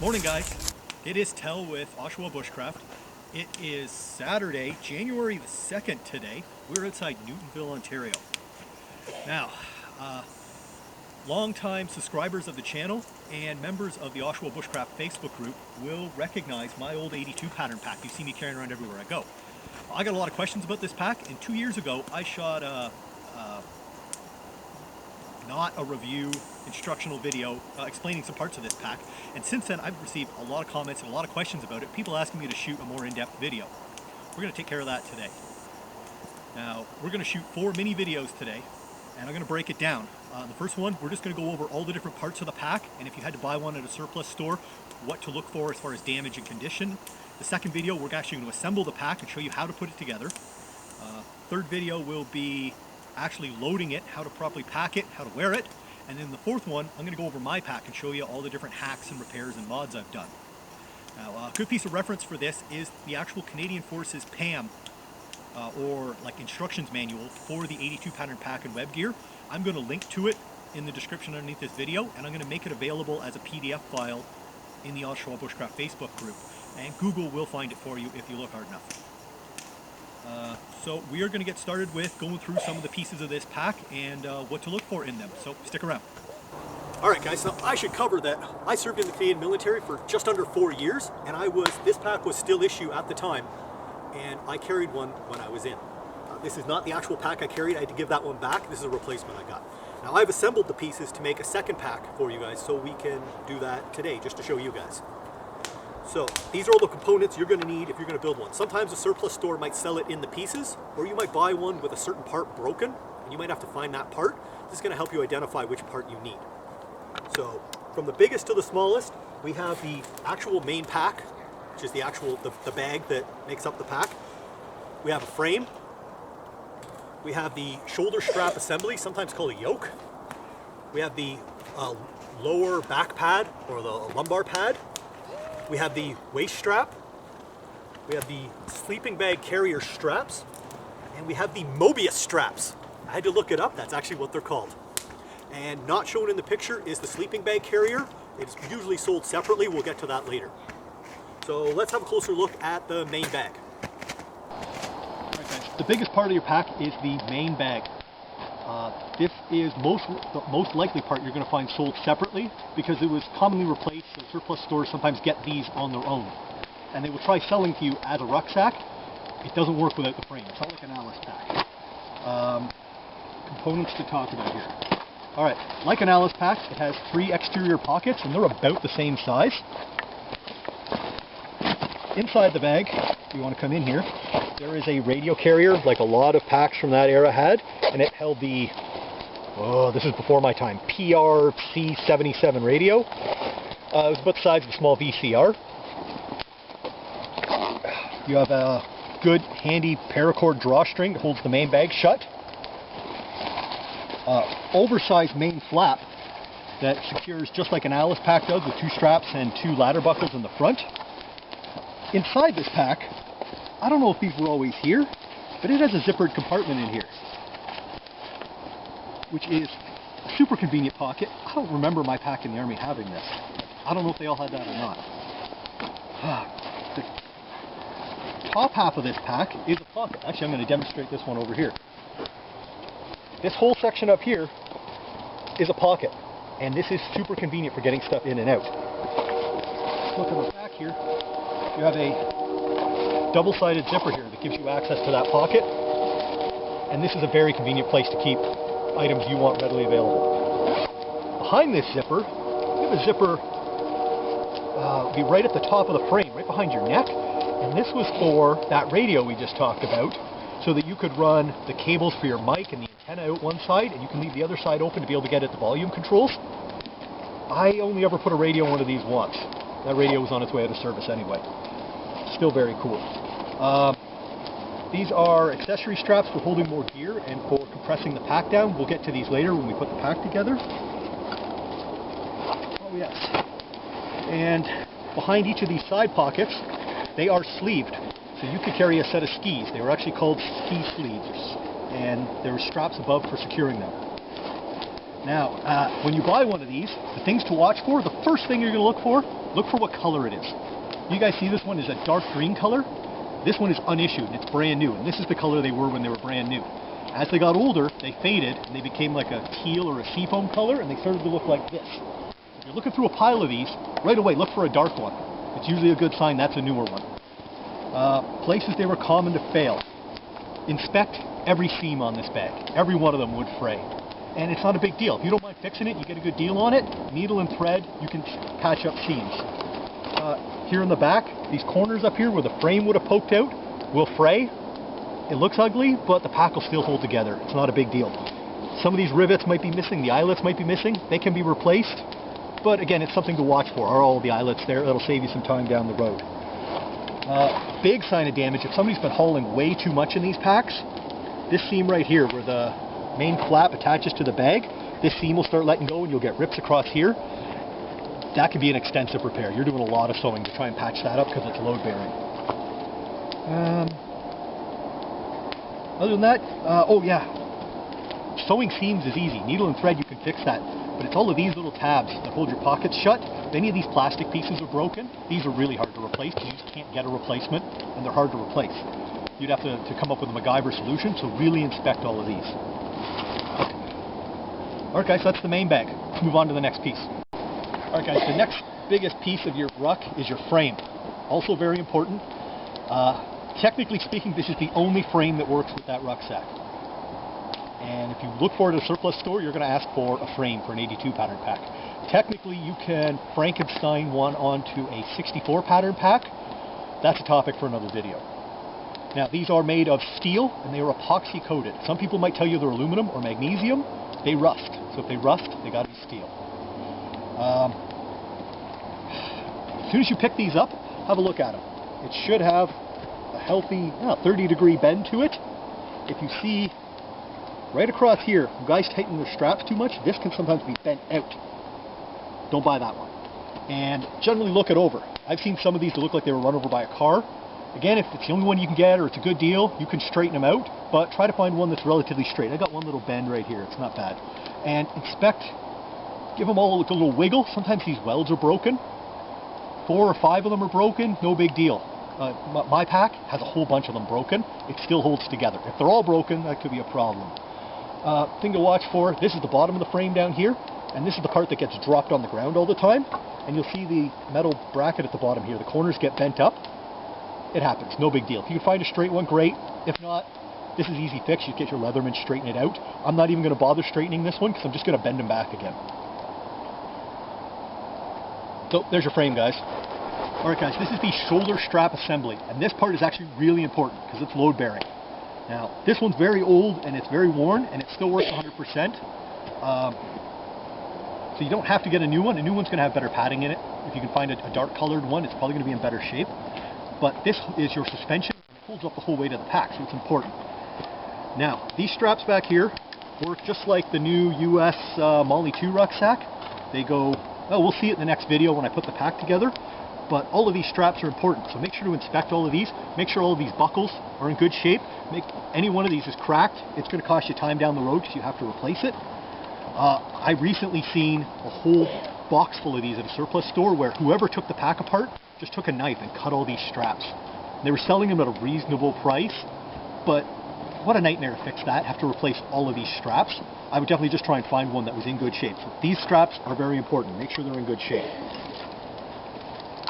Morning guys, it is Tell with Oshawa Bushcraft. It is Saturday, January the 2nd today. We're outside Newtonville, Ontario. Now, long-time subscribers of the channel and members of the Oshawa Bushcraft Facebook group will recognize my old 82 pattern pack you see me carrying around everywhere I go. I got a lot of questions about this pack, and 2 years ago I shot not a review instructional video explaining some parts of this pack, and since then I've received a lot of comments and a lot of questions about it, people asking me to shoot a more in-depth video. We're going to take care of that today. Now we're going to shoot 4 mini videos today, and I'm going to break it down. The first one, we're just going to go over all the different parts of the pack, and if you had to buy one at a surplus store, what to look for as far as damage and condition. The second video, we're actually going to assemble the pack and show you how to put it together. Third video will be actually loading it, how to properly pack it, how to wear it. And then the fourth one, I'm going to go over my pack and show you all the different hacks and repairs and mods I've done. Now, a good piece of reference for this is the actual Canadian Forces PAM, or like instructions manual for the 82 pattern pack and web gear. I'm going to link to it in the description underneath this video, and I'm going to make it available as a PDF file in the Oshawa Bushcraft Facebook group. And Google will find it for you if you look hard enough. So we are going to get started with going through some of the pieces of this pack and what to look for in them. So stick around. Alright guys, so I should cover that I served in the Canadian military for just under 4 years, and this pack was still issue at the time, and I carried one when I was in. This is not the actual pack I carried. I had to give that one back. This is a replacement I got. Now I've assembled the pieces to make a second pack for you guys, so we can do that today just to show you guys. So these are all the components you're going to need if you're going to build one. Sometimes a surplus store might sell it in the pieces, or you might buy one with a certain part broken, and you might have to find that part. This is going to help you identify which part you need. So from the biggest to the smallest, we have the actual main pack, which is the actual the bag that makes up the pack. We have a frame. We have the shoulder strap assembly, sometimes called a yoke. We have the lower back pad, or the lumbar pad. We have the waist strap, we have the sleeping bag carrier straps, and we have the Mobius straps. I had to look it up, that's actually what they're called. And not shown in the picture is the sleeping bag carrier. It's usually sold separately, we'll get to that later. So let's have a closer look at the main bag. Alright guys, the biggest part of your pack is the main bag. This is the most likely part you're going to find sold separately, because it was commonly replaced, so surplus stores sometimes get these on their own. And they will try selling to you as a rucksack. It doesn't work without the frame. It's not like an Alice pack. Components to talk about here. Alright, like an Alice pack, it has 3 exterior pockets, and they're about the same size. Inside the bag, if you want to come in here, there is a radio carrier, like a lot of packs from that era had, and it held the, this is before my time, PRC-77 radio. It was about the size of a small VCR. You have a good, handy paracord drawstring that holds the main bag shut. Oversized main flap that secures just like an Alice pack does, with 2 straps and 2 ladder buckles in the front. Inside this pack, I don't know if these were always here, but it has a zippered compartment in here, which is a super convenient pocket. I don't remember my pack in the Army having this. I don't know if they all had that or not. The top half of this pack is a pocket. Actually, I'm going to demonstrate this one over here. This whole section up here is a pocket, and this is super convenient for getting stuff in and out. Look at the back here. You have a double-sided zipper here that gives you access to that pocket, and this is a very convenient place to keep items you want readily available. Behind this zipper, you have a zipper be right at the top of the frame, right behind your neck, and this was for that radio we just talked about, so that you could run the cables for your mic and the antenna out one side, and you can leave the other side open to be able to get at the volume controls. I only ever put a radio in one of these once. That radio was on its way out of service anyway. Still very cool. These are accessory straps for holding more gear and for compressing the pack down. We'll get to these later when we put the pack together. Oh yes. And behind each of these side pockets, they are sleeved. So you could carry a set of skis. They were actually called ski sleeves. And there were straps above for securing them. Now, when you buy one of these, the things to watch for, the first thing you're going to look for look for what color it is. You guys see this one is a dark green color. This one is unissued and it's brand new, and this is the color they were when they were brand new. As they got older, they faded and they became like a teal or a seafoam color, and they started to look like this. If you're looking through a pile of these, right away look for a dark one. It's usually a good sign that's a newer one. Places they were common to fail. Inspect every seam on this bag. Every one of them would fray. And it's not a big deal. If you don't mind fixing it, you get a good deal on it, needle and thread, you can patch up seams. Here in the back, these corners up here where the frame would have poked out will fray. It looks ugly, but the pack will still hold together. It's not a big deal. Some of these rivets might be missing, the eyelets might be missing. They can be replaced, but again, it's something to watch for. Are all the eyelets there? That'll save you some time down the road. Big sign of damage, if somebody's been hauling way too much in these packs, this seam right here where the main flap attaches to the bag, this seam will start letting go and you'll get rips across here. That could be an extensive repair. You're doing a lot of sewing to try and patch that up because it's load bearing. Other than that, oh yeah, sewing seams is easy. Needle and thread, you can fix that. But it's all of these little tabs that hold your pockets shut. If any of these plastic pieces are broken, these are really hard to replace because you just can't get a replacement, and they're hard to replace. You'd have to come up with a MacGyver solution, so really inspect all of these. Okay. Alright guys, so that's the main bag. Let's move on to the next piece. Alright guys, the next biggest piece of your ruck is your frame. Also very important. Technically speaking, this is the only frame that works with that rucksack. And if you look for it at a surplus store, you're going to ask for a frame for an 82 pattern pack. Technically, you can Frankenstein one onto a 64 pattern pack. That's a topic for another video. Now, these are made of steel, and they are epoxy coated. Some people might tell you they're aluminum or magnesium. They rust. So if they rust, they got to be steel. As soon as you pick these up, have a look at them. It should have a healthy 30-degree bend to it. If you see right across here, you guys tighten the straps too much, this can sometimes be bent out. Don't buy that one. And generally look it over. I've seen some of these that look like they were run over by a car. Again, if it's the only one you can get or it's a good deal, you can straighten them out, but try to find one that's relatively straight. I got one little bend right here, it's not bad. And inspect, give them all a little wiggle. Sometimes these welds are broken. 4 or 5 of them are broken, no big deal. My pack has a whole bunch of them broken. It still holds together. If they're all broken, that could be a problem. Thing to watch for, this is the bottom of the frame down here, and this is the part that gets dropped on the ground all the time. And you'll see the metal bracket at the bottom here. The corners get bent up. It happens, no big deal. If you can find a straight one, great. If not, this is easy fix. You get your Leatherman, straighten it out. I'm not even going to bother straightening this one because I'm just going to bend them back again. So there's your frame, guys. Alright guys, this is the shoulder strap assembly, and this part is actually really important because it's load bearing. Now, this one's very old and it's very worn and it still works 100%. So you don't have to get a new one. A new one's going to have better padding in it. If you can find a dark colored one, it's probably going to be in better shape. But this is your suspension, and it holds up the whole weight of the pack, so it's important. Now, these straps back here work just like the new US Molly 2 rucksack. They go, well, we'll see it in the next video when I put the pack together. But all of these straps are important, so make sure to inspect all of these. Make sure all of these buckles are in good shape. Any one of these is cracked, it's going to cost you time down the road because you have to replace it. I recently seen a whole box full of these at a surplus store where whoever took the pack apart just took a knife and cut all these straps. They were selling them at a reasonable price, but what a nightmare to fix that, have to replace all of these straps. I would definitely just try and find one that was in good shape. So these straps are very important. Make sure they're in good shape.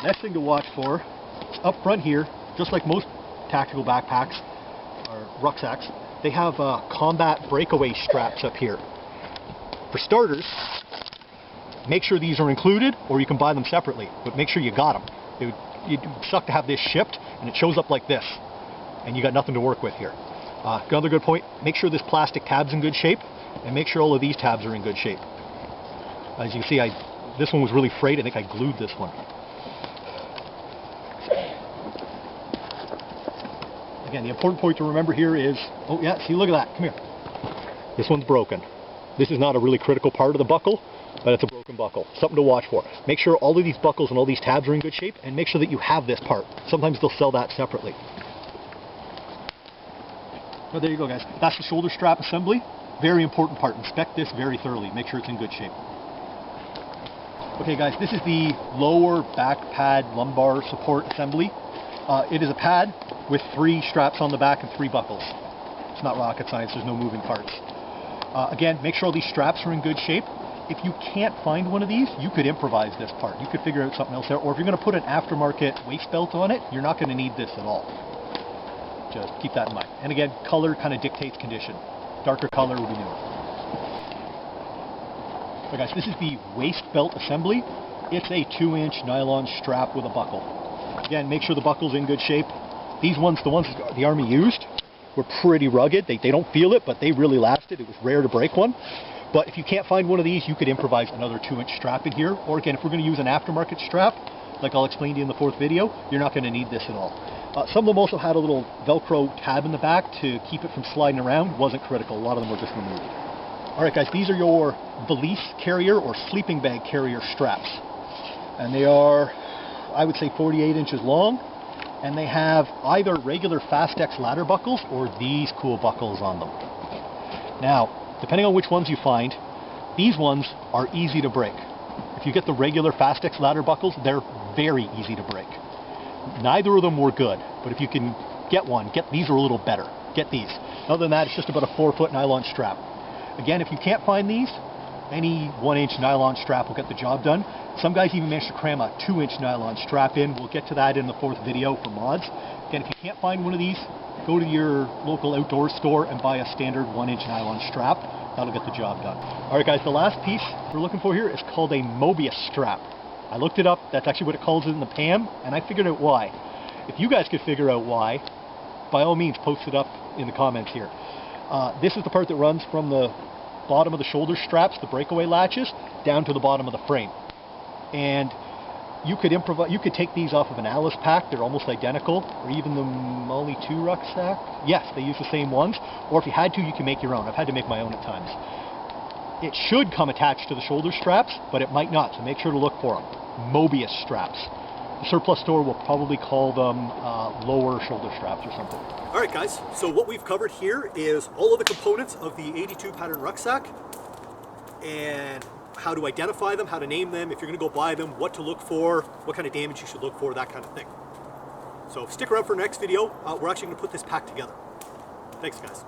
Next thing to watch for is up front here, just like most tactical backpacks or rucksacks, they have combat breakaway straps up here. For starters, make sure these are included, or you can buy them separately, but make sure you got them. It would suck to have this shipped and it shows up like this, and you got nothing to work with here. Another good point, make sure this plastic tab's in good shape, and make sure all of these tabs are in good shape. As you can see, this one was really frayed. I think I glued this one. Again, the important point to remember here is, oh yeah, see, look at that, come here. This one's broken. This is not a really critical part of the buckle, but it's a broken buckle. Something to watch for. Make sure all of these buckles and all these tabs are in good shape, and make sure that you have this part. Sometimes they'll sell that separately. Oh, there you go, guys. That's the shoulder strap assembly. Very important part. Inspect this very thoroughly. Make sure it's in good shape. Okay guys, this is the lower back pad lumbar support assembly. It is a pad with 3 straps on the back and 3 buckles. It's not rocket science, there's no moving parts. Again, make sure all these straps are in good shape. If you can't find one of these, you could improvise this part. You could figure out something else there, or if you're going to put an aftermarket waist belt on it, you're not going to need this at all. Just keep that in mind. And again, color kind of dictates condition. Darker color will be newer. So guys, this is the waist belt assembly. It's a 2-inch nylon strap with a buckle. Again, make sure the buckle's in good shape. These ones, the ones the Army used, were pretty rugged. They don't feel it, but they really lasted. It was rare to break one. But if you can't find one of these, you could improvise another 2-inch strap in here. Or again, if we're going to use an aftermarket strap, like I'll explain to you in the 4th video, you're not going to need this at all. Some of them also had a little Velcro tab in the back to keep it from sliding around. Wasn't critical. A lot of them were just removed. Alright guys, these are your valise carrier or sleeping bag carrier straps. And they are, I would say, 48 inches long. And they have either regular Fastex ladder buckles or these cool buckles on them. Now, depending on which ones you find, these ones are easy to break. If you get the regular Fastex ladder buckles, they're very easy to break. Neither of them were good, but if you can get one, these are a little better. Get these. Other than that, it's just about a 4-foot nylon strap. Again, if you can't find these, any 1-inch nylon strap will get the job done. Some guys even managed to cram a 2-inch nylon strap in. We'll get to that in the 4th video for mods. Again, if you can't find one of these, go to your local outdoor store and buy a standard 1-inch nylon strap. That'll get the job done. Alright guys, the last piece we're looking for here is called a Mobius Strap. I looked it up, that's actually what it calls it in the PAM, and I figured out why. If you guys could figure out why, by all means post it up in the comments here. This is the part that runs from the bottom of the shoulder straps, the breakaway latches, down to the bottom of the frame. And you could take these off of an Alice pack, they're almost identical, or even the Molly 2 rucksack. Yes, they use the same ones, or if you had to, you can make your own. I've had to make my own at times. It should come attached to the shoulder straps, but it might not, so make sure to look for them. Mobius straps. The surplus store will probably call them lower shoulder straps or something. Alright guys, so what we've covered here is all of the components of the 82 pattern rucksack, and how to identify them, how to name them, if you're going to go buy them, what to look for, what kind of damage you should look for, that kind of thing. So stick around for the next video. We're actually going to put this pack together. Thanks guys.